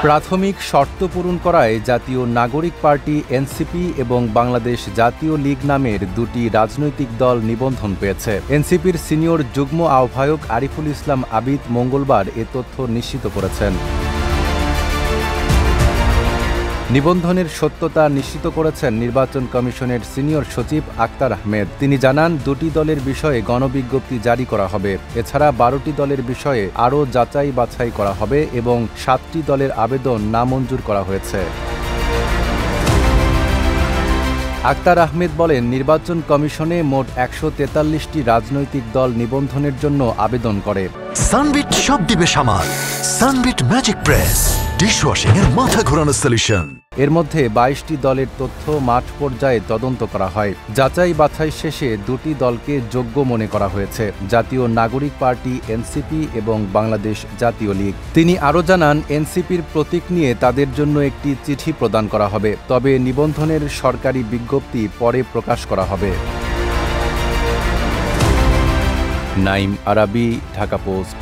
প্রাথমিক শর্ত পূরণ করায় জাতীয় নাগরিক পার্টি এনসিপি এবং বাংলাদেশ জাতীয় লীগ নামের দুটি রাজনৈতিক দল নিবন্ধন পেয়েছে। এনসিপির সিনিয়র যুগ্ম আহ্বায়ক আরিফুল ইসলাম আবিদ মঙ্গলবার এ তথ্য নিশ্চিত করেছেন। নিবন্ধনের সত্যতা নিশ্চিত করেছেন নির্বাচন কমিশনের সিনিয়র সচিব আক্তার আহমেদ। তিনি জানান, দুটি দলের বিষয়ে গণবিজ্ঞপ্তি জারি করা হবে। এছাড়া 12টি দলের বিষয়ে আরও যাচাই বাছাই করা হবে এবং 7টি দলের আবেদন নামঞ্জুর করা হয়েছে। আক্তার আহমেদ বলেন, নির্বাচন কমিশনে মোট 143টি রাজনৈতিক দল নিবন্ধনের জন্য আবেদন করে। সানবিট সব দিবে সামাল। সানবিট ম্যাজিক প্রেস ডিশওয়াশিং এর মাথা ঘোরানো সলিউশন। এর মধ্যে 22টি দলের তথ্য মাঠ পর্যায়ে তদন্ত করা হয়। যাচাই বাছাই শেষে দুটি দলকে যোগ্য মনে করা হয়েছে, জাতীয় নাগরিক পার্টি এনসিপি এবং বাংলাদেশ জাতীয় লীগ। তিনি আরও জানান, এনসিপির প্রতীক নিয়ে তাদের জন্য একটি চিঠি প্রদান করা হবে, তবে নিবন্ধনের সরকারি বিজ্ঞপ্তি পরে প্রকাশ করা হবে। নাইম আরাবি, ঢাকা পোস্ট।